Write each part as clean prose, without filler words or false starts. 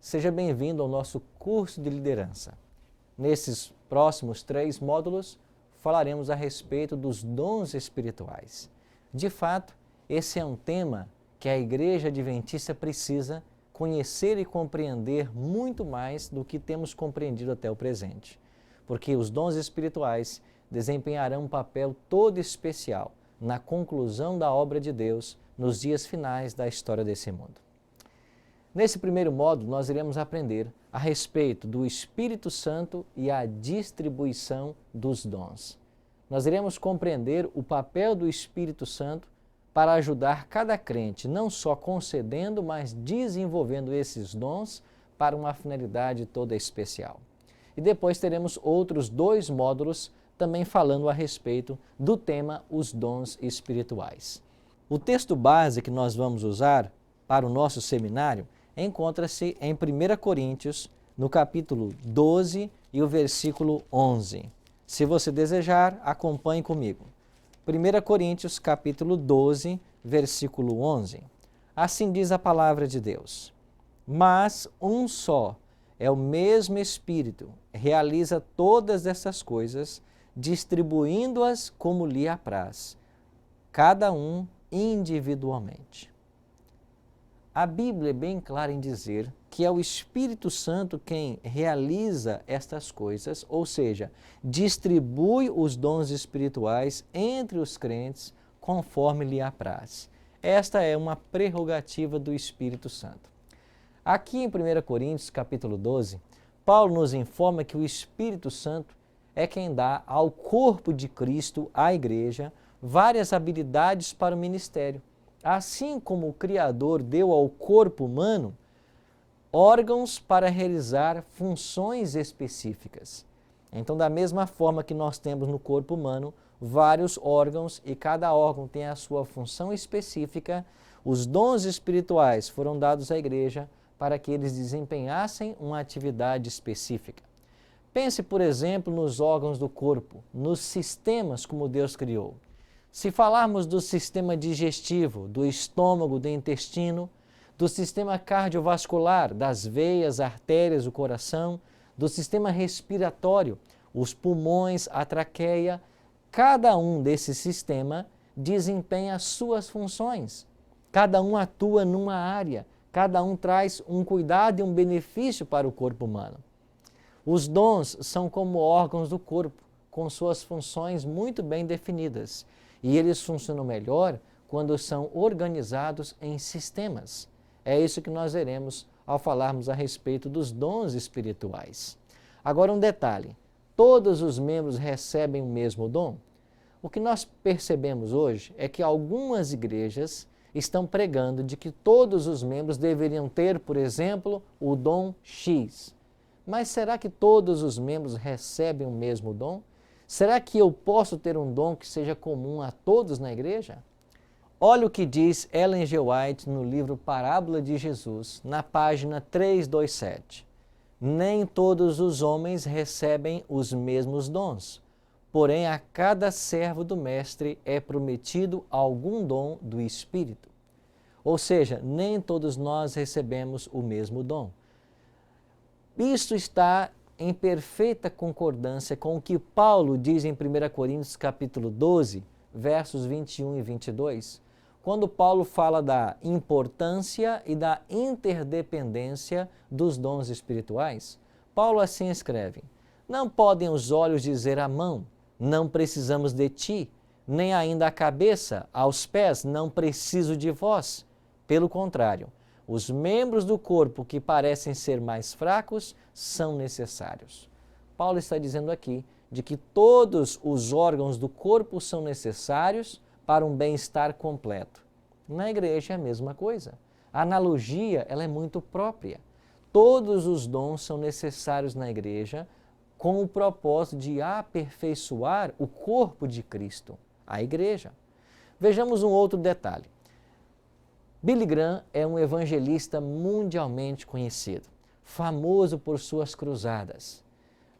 Seja bem-vindo ao nosso curso de liderança. Nesses próximos 3 módulos, falaremos a respeito dos dons espirituais. De fato, esse é um tema que a Igreja Adventista precisa conhecer e compreender muito mais do que temos compreendido até o presente, porque os dons espirituais desempenharão um papel todo especial na conclusão da obra de Deus nos dias finais da história desse mundo. Nesse primeiro módulo, nós iremos aprender a respeito do Espírito Santo e a distribuição dos dons. Nós iremos compreender o papel do Espírito Santo para ajudar cada crente, não só concedendo, mas desenvolvendo esses dons para uma finalidade toda especial. E depois teremos outros 2 módulos também falando a respeito do tema os dons espirituais. O texto base que nós vamos usar para o nosso seminário encontra-se em 1 Coríntios, no capítulo 12 e o versículo 11. Se você desejar, acompanhe comigo. 1 Coríntios, capítulo 12, versículo 11. Assim diz a palavra de Deus: Mas um só é o mesmo Espírito, realiza todas essas coisas, distribuindo-as como lhe apraz, cada um individualmente. A Bíblia é bem clara em dizer que é o Espírito Santo quem realiza estas coisas, ou seja, distribui os dons espirituais entre os crentes conforme lhe apraz. Esta é uma prerrogativa do Espírito Santo. Aqui em 1 Coríntios, capítulo 12, Paulo nos informa que o Espírito Santo é quem dá ao corpo de Cristo, à igreja, várias habilidades para o ministério. Assim como o Criador deu ao corpo humano órgãos para realizar funções específicas. Então, da mesma forma que nós temos no corpo humano vários órgãos e cada órgão tem a sua função específica, os dons espirituais foram dados à igreja para que eles desempenhassem uma atividade específica. Pense, por exemplo, nos órgãos do corpo, nos sistemas como Deus criou. Se falarmos do sistema digestivo, do estômago, do intestino, do sistema cardiovascular, das veias, artérias, o coração, do sistema respiratório, os pulmões, a traqueia, cada um desses sistemas desempenha as suas funções. Cada um atua numa área, cada um traz um cuidado e um benefício para o corpo humano. Os dons são como órgãos do corpo, com suas funções muito bem definidas. E eles funcionam melhor quando são organizados em sistemas. É isso que nós veremos ao falarmos a respeito dos dons espirituais. Agora um detalhe, todos os membros recebem o mesmo dom? O que nós percebemos hoje é que algumas igrejas estão pregando de que todos os membros deveriam ter, por exemplo, o dom X. Mas será que todos os membros recebem o mesmo dom? Será que eu posso ter um dom que seja comum a todos na igreja? Olha o que diz Ellen G. White no livro Parábola de Jesus, na página 327. Nem todos os homens recebem os mesmos dons, porém a cada servo do Mestre é prometido algum dom do Espírito. Ou seja, nem todos nós recebemos o mesmo dom. Isso está em perfeita concordância com o que Paulo diz em 1 Coríntios capítulo 12, versos 21 e 22, quando Paulo fala da importância e da interdependência dos dons espirituais. Paulo assim escreve: Não podem os olhos dizer à mão, não precisamos de ti, nem ainda a cabeça, aos pés, não preciso de vós. Pelo contrário, os membros do corpo que parecem ser mais fracos são necessários. Paulo está dizendo aqui de que todos os órgãos do corpo são necessários para um bem-estar completo. Na igreja é a mesma coisa. A analogia ela é muito própria. Todos os dons são necessários na igreja com o propósito de aperfeiçoar o corpo de Cristo, a igreja. Vejamos um outro detalhe. Billy Graham é um evangelista mundialmente conhecido, famoso por suas cruzadas.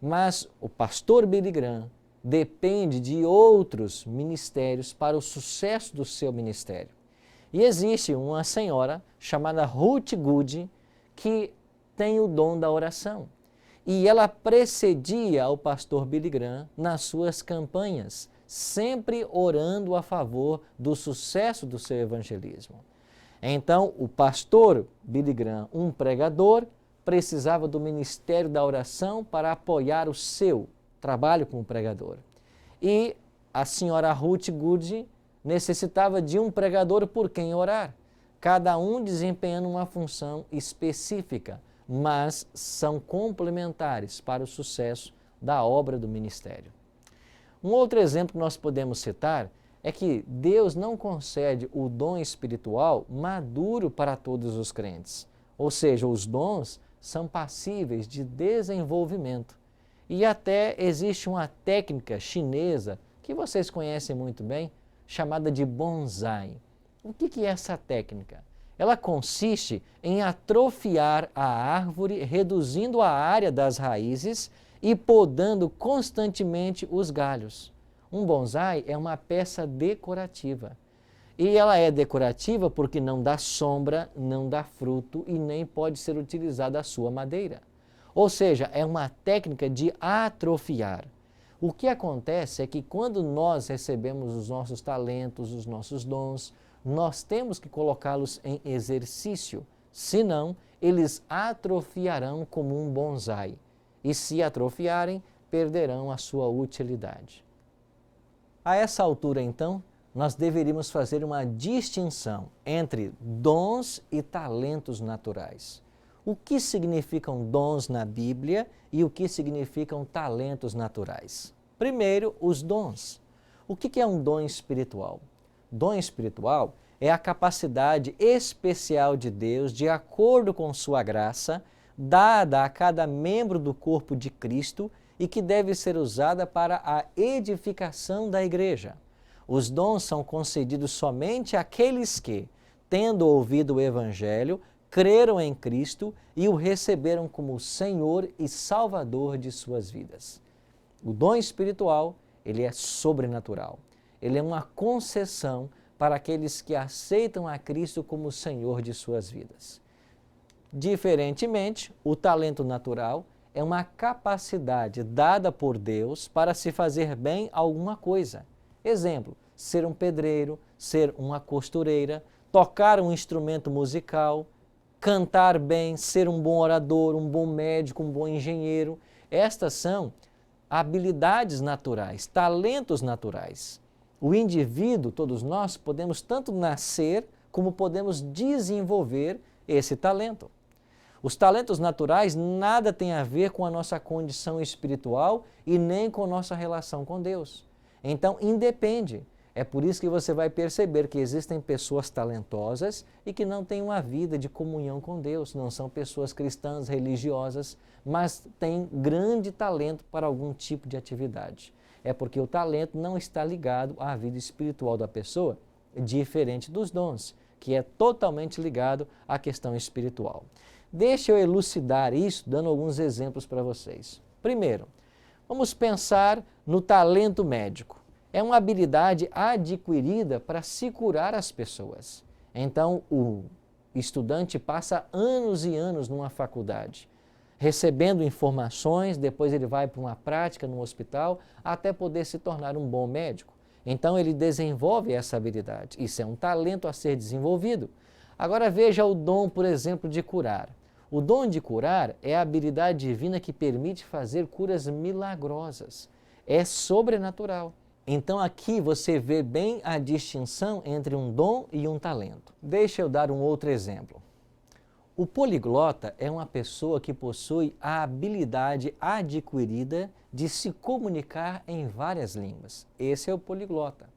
Mas o pastor Billy Graham depende de outros ministérios para o sucesso do seu ministério. E existe uma senhora chamada Ruth Goode que tem o dom da oração. E ela precedia ao pastor Billy Graham nas suas campanhas, sempre orando a favor do sucesso do seu evangelismo. Então, o pastor Billy Graham, um pregador, precisava do ministério da oração para apoiar o seu trabalho como pregador. E a senhora Ruth Goode necessitava de um pregador por quem orar, cada um desempenhando uma função específica, mas são complementares para o sucesso da obra do ministério. Um outro exemplo que nós podemos citar é que Deus não concede o dom espiritual maduro para todos os crentes, ou seja, os dons são passíveis de desenvolvimento. E até existe uma técnica chinesa que vocês conhecem muito bem, chamada de bonsai. O que é essa técnica? Ela consiste em atrofiar a árvore, reduzindo a área das raízes e podando constantemente os galhos. Um bonsai é uma peça decorativa. E ela é decorativa porque não dá sombra, não dá fruto e nem pode ser utilizada a sua madeira. Ou seja, é uma técnica de atrofiar. O que acontece é que quando nós recebemos os nossos talentos, os nossos dons, nós temos que colocá-los em exercício, senão eles atrofiarão como um bonsai. E se atrofiarem, perderão a sua utilidade. A essa altura, então, nós deveríamos fazer uma distinção entre dons e talentos naturais. O que significam dons na Bíblia e o que significam talentos naturais? Primeiro, os dons. O que é um dom espiritual? Dom espiritual é a capacidade especial de Deus, de acordo com sua graça, dada a cada membro do corpo de Cristo e que deve ser usada para a edificação da igreja. Os dons são concedidos somente àqueles que, tendo ouvido o Evangelho, creram em Cristo e o receberam como Senhor e Salvador de suas vidas. O dom espiritual, ele é sobrenatural. Ele é uma concessão para aqueles que aceitam a Cristo como Senhor de suas vidas. Diferentemente, o talento natural é uma capacidade dada por Deus para se fazer bem alguma coisa. Exemplo, ser um pedreiro, ser uma costureira, tocar um instrumento musical, cantar bem, ser um bom orador, um bom médico, um bom engenheiro. Estas são habilidades naturais, talentos naturais. O indivíduo, todos nós, podemos tanto nascer como podemos desenvolver esse talento. Os talentos naturais nada têm a ver com a nossa condição espiritual e nem com a nossa relação com Deus. Então, independe. É por isso que você vai perceber que existem pessoas talentosas e que não têm uma vida de comunhão com Deus. Não são pessoas cristãs, religiosas, mas têm grande talento para algum tipo de atividade. É porque o talento não está ligado à vida espiritual da pessoa, diferente dos dons, que é totalmente ligado à questão espiritual. Deixa eu elucidar isso dando alguns exemplos para vocês. Primeiro, vamos pensar no talento médico. É uma habilidade adquirida para se curar as pessoas. Então, o estudante passa anos e anos numa faculdade, recebendo informações, depois ele vai para uma prática no hospital, até poder se tornar um bom médico. Então, ele desenvolve essa habilidade. Isso é um talento a ser desenvolvido. Agora, veja o dom, por exemplo, de curar. O dom de curar é a habilidade divina que permite fazer curas milagrosas. É sobrenatural. Então aqui você vê bem a distinção entre um dom e um talento. Deixa eu dar um outro exemplo. O poliglota é uma pessoa que possui a habilidade adquirida de se comunicar em várias línguas. Esse é o poliglota.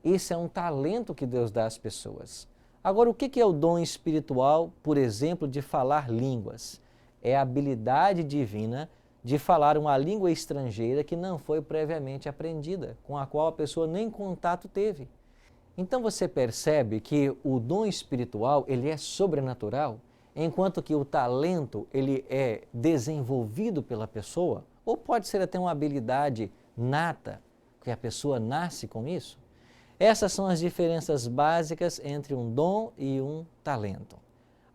Esse é um talento que Deus dá às pessoas. Agora, o que é o dom espiritual, por exemplo, de falar línguas? É a habilidade divina de falar uma língua estrangeira que não foi previamente aprendida, com a qual a pessoa nem contato teve. Então você percebe que o dom espiritual ele é sobrenatural, enquanto que o talento ele é desenvolvido pela pessoa, ou pode ser até uma habilidade nata, que a pessoa nasce com isso. Essas são as diferenças básicas entre um dom e um talento.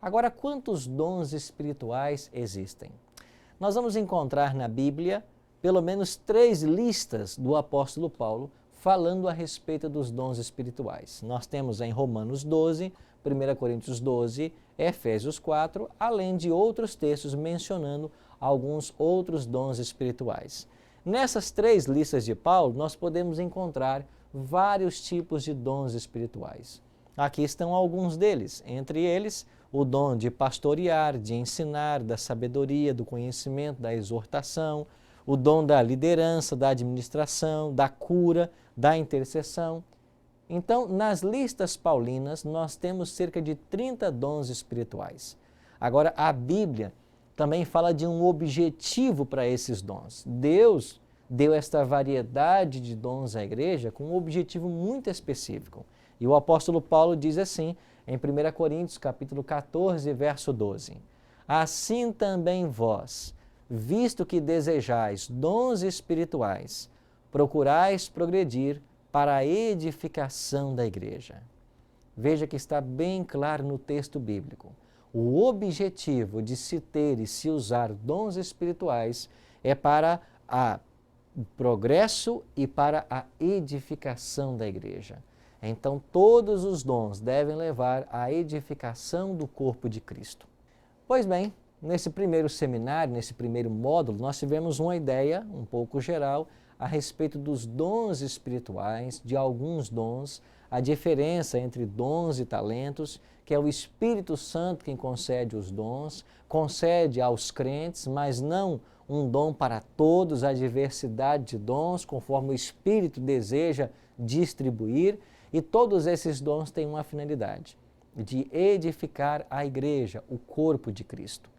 Agora, quantos dons espirituais existem? Nós vamos encontrar na Bíblia pelo menos 3 listas do apóstolo Paulo falando a respeito dos dons espirituais. Nós temos em Romanos 12, 1 Coríntios 12, Efésios 4, além de outros textos mencionando alguns outros dons espirituais. Nessas 3 listas de Paulo, nós podemos encontrar vários tipos de dons espirituais. Aqui estão alguns deles, entre eles o dom de pastorear, de ensinar, da sabedoria, do conhecimento, da exortação, o dom da liderança, da administração, da cura, da intercessão. Então, nas listas paulinas, nós temos cerca de 30 dons espirituais. Agora, a Bíblia também fala de um objetivo para esses dons. Deus deu esta variedade de dons à igreja com um objetivo muito específico. E o apóstolo Paulo diz assim, em 1 Coríntios, capítulo 14, verso 12. Assim também vós, visto que desejais dons espirituais, procurais progredir para a edificação da igreja. Veja que está bem claro no texto bíblico. O objetivo de se ter e se usar dons espirituais é para o progresso e para a edificação da igreja. Então, todos os dons devem levar à edificação do corpo de Cristo. Pois bem, nesse primeiro seminário, nesse primeiro módulo, nós tivemos uma ideia um pouco geral a respeito dos dons espirituais, de alguns dons, a diferença entre dons e talentos, que é o Espírito Santo quem concede os dons, concede aos crentes, mas não um dom para todos, a diversidade de dons, conforme o Espírito deseja distribuir, e todos esses dons têm uma finalidade, de edificar a igreja, o corpo de Cristo.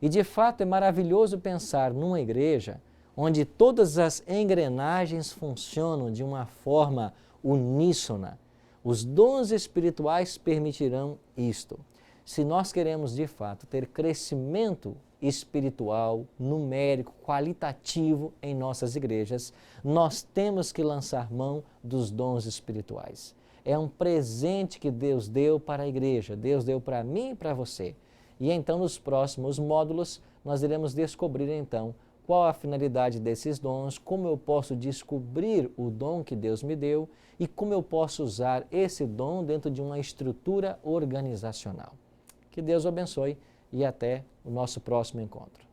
E de fato é maravilhoso pensar numa igreja onde todas as engrenagens funcionam de uma forma uníssona. Os dons espirituais permitirão isto. Se nós queremos de fato ter crescimento espiritual, numérico, qualitativo em nossas igrejas, nós temos que lançar mão dos dons espirituais. É um presente que Deus deu para a igreja, Deus deu para mim e para você. E então nos próximos módulos nós iremos descobrir então qual a finalidade desses dons, como eu posso descobrir o dom que Deus me deu e como eu posso usar esse dom dentro de uma estrutura organizacional. Que Deus o abençoe e até o nosso próximo encontro.